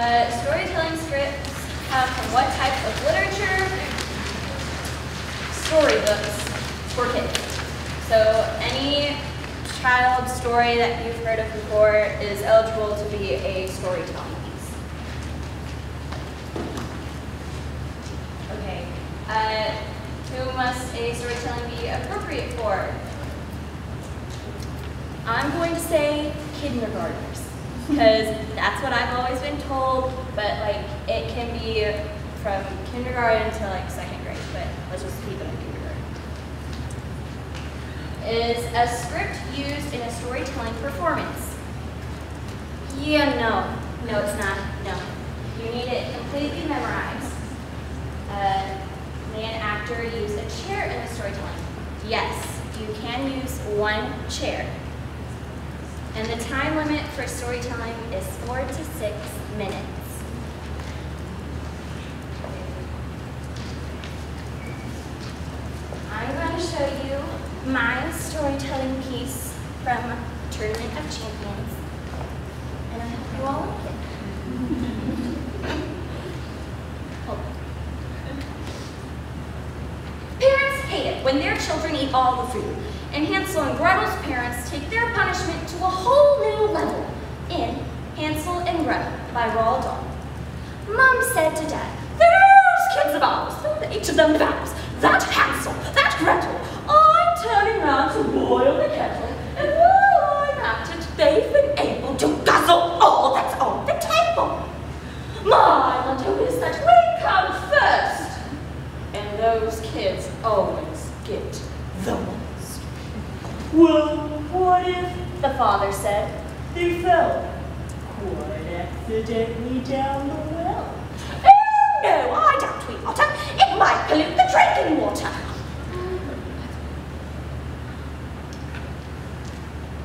Storytelling scripts come from what type of literature? Storybooks for kids. So any child story that you've heard of before is eligible to be a storytelling piece. Okay. Who must a storytelling be appropriate for? I'm going to say kindergartners, because that's what I've always been told, but like it can be from kindergarten to like 2nd grade, but let's just keep it in kindergarten. Is a script used in a storytelling performance? Yeah, no it's not, no. You need it completely memorized. May an actor use a chair in a storytelling? Yes, you can use one chair. And the time limit for storytelling is 4 to 6 minutes. I'm going to show you my storytelling piece from Tournament of Champions. And I hope you all like it. Hold on. Parents hate it when their children eat all the food. And Hansel and Gretel's parents take their punishment to a whole new level in Hansel and Gretel by Roald Dahl. Mom said to Dad, "Those kids of ours, each of them vows, that Hansel, that Gretel, I'm turning round to boil the kettle, and while I'm at it, they've been able to guzzle all that's on the table. My motto is that we come first, and those kids always get the most." "Well, what if," the father said, "they fell quite accidentally down the well?" "Oh, no, I doubt, Sweetwater. It might pollute the drinking water."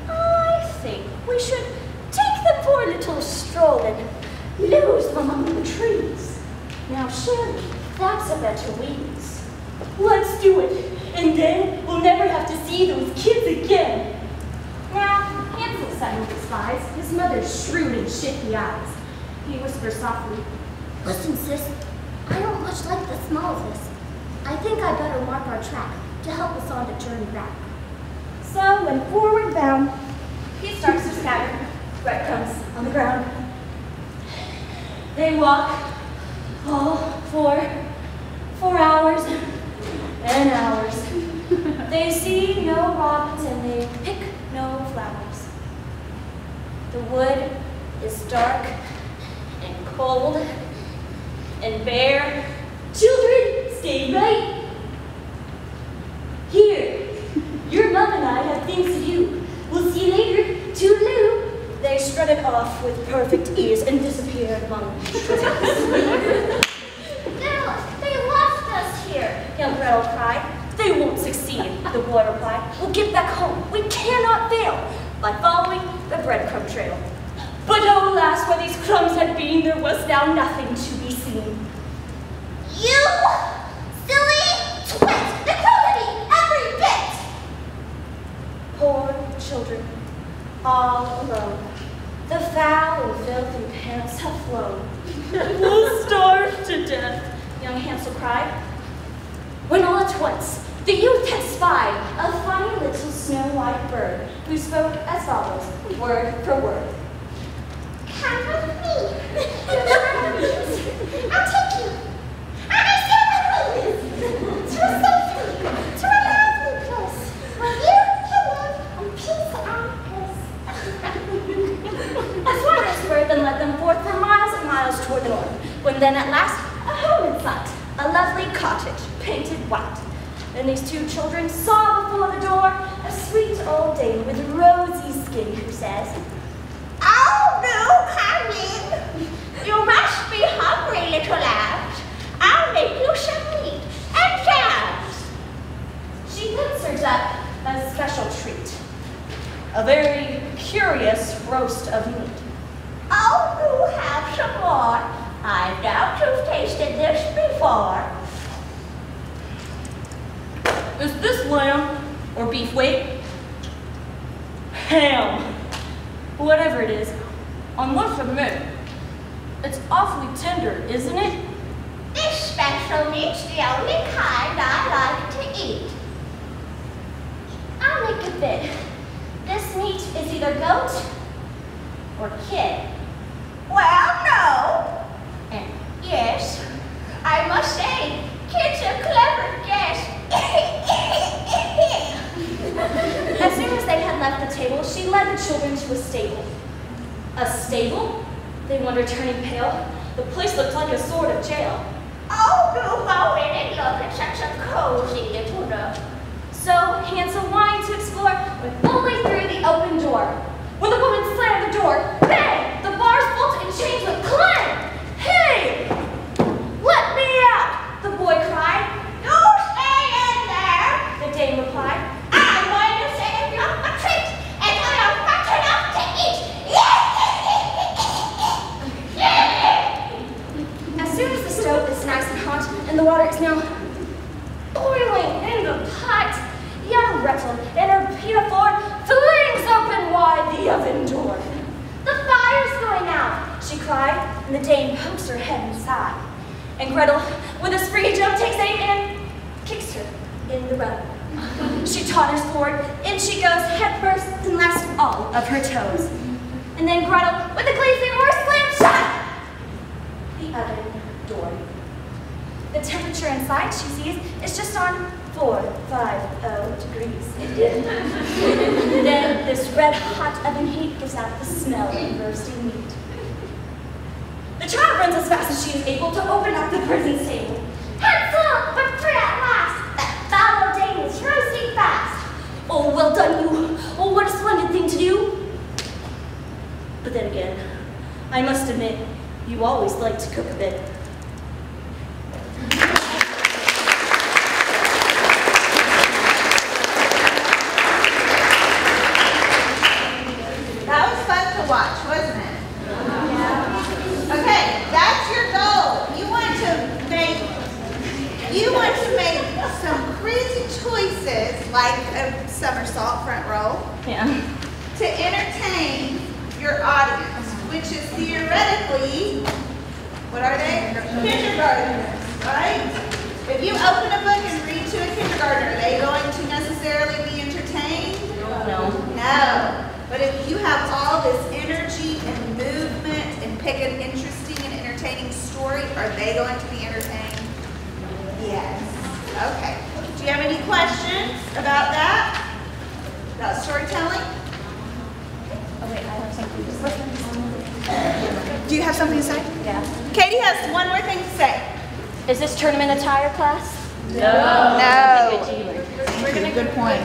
"I think we should take them for a little stroll and lose them among the trees. Now, surely that's a better wheeze." "Let's do it. And then we'll never have to see those kids again." Now, Hansel suddenly spies his mother's shrewd and shifty eyes. He whispers softly, "Listen, sis, I don't much like the smell of this. I think I better mark our track to help us on the journey back." So, when forward bound, he starts to scatter breadcrumbs on the ground. They walk all for 4 hours and hours. They see no robins and they pick no flowers. The wood is dark and cold and bare. Children, stay right here. Your mom and I have things to do. We'll see you later. Toodaloo. They strutted off with perfect ease and disappeared among the trees. "Now, they left us here," young Gretel cried. "They won't succeed," the boy replied. "We'll get back home. We cannot fail by following the breadcrumb trail." But oh, alas, where these crumbs had been, there was now nothing to be seen. "You silly twit! The cruelty, every bit!" Poor children, all alone. The foul and filthy pants have flown. "We'll starve to death," young Hansel cried. When all at once, the youth had spied a funny little snow-white bird who spoke as follows, word for word. "Come with me. I'll take you. And I say my wings to a safety, to a lovely place where you can live in peace and peace." A farmer's bird then led them forth for miles and miles toward the north, when then at last a home in sight, a lovely cottage painted white. And these two children saw before the door a sweet old dame with rosy skin who says, "Oh, no, come in. You must be hungry, little lambs. I'll make you some meat and jams." She then serves up a special treat, a very curious roast of meat. "Oh, you have some more. I doubt you've tasted this before." "Is this lamb or beef? Wait. Ham. Whatever it is, I must admit, It's awfully tender, isn't it? This special meat's the only kind I like to eat. I'll make a bid. This meat is either goat or kid. Well, no. And yes, I must say, kid's a clever guess. As soon as they had left the table, she led the children to a stable. A stable? They wondered, turning pale. The place looked like a sort of jail. Oh, do go in and look at such a cozy little nook. So Hansel, wanting to explore, went boldly through the open door. When the woman slammed the door, bang! The bars bolted and chains went clang! Hey! Let me out! The boy cried. You stay in there. The dame replied. I'm going to save you a treat, and you're fat enough to eat. As soon as the stove is nice and hot and the water is now boiling in the pot, young Gretel and her peanut Ford flings open wide the oven door. The fire's going out, she cried, and the dame pokes her head inside. And Gretel, with a springy jump, takes aim and kicks her in the rub. She totters forward, in she goes head first and last of all of her toes. And then Gretel, with a gleeful roar, slams shut the oven door. The temperature inside, she sees, is just on 450 degrees. Then this red-hot oven heat gives out the smell of roasting meat. The child runs as fast as she is able to open up the prison stable. Hansel, but free at last. That fallow dame is roasting fast. Oh, well done, you. Oh, what a splendid thing to do. But then again, I must admit, you always like to cook a bit. That was fun to watch, wasn't it? Yeah. Okay, that's your goal. You want to make some crazy choices, like a somersault front roll, to entertain your audience, which is theoretically, what are they? Kindergartners, right? If you open a book and read to a kindergartner, are they going to necessarily be entertained? No. No. But if you have all this energy and movement and pick an interesting and entertaining story, are they going to be entertained? Yes. Okay. Do you have any questions about that? About storytelling? Oh wait, I have something to say. Do you have something to say? Yeah. Katie has one more thing to say. Is this tournament attire class? No. Good Good point.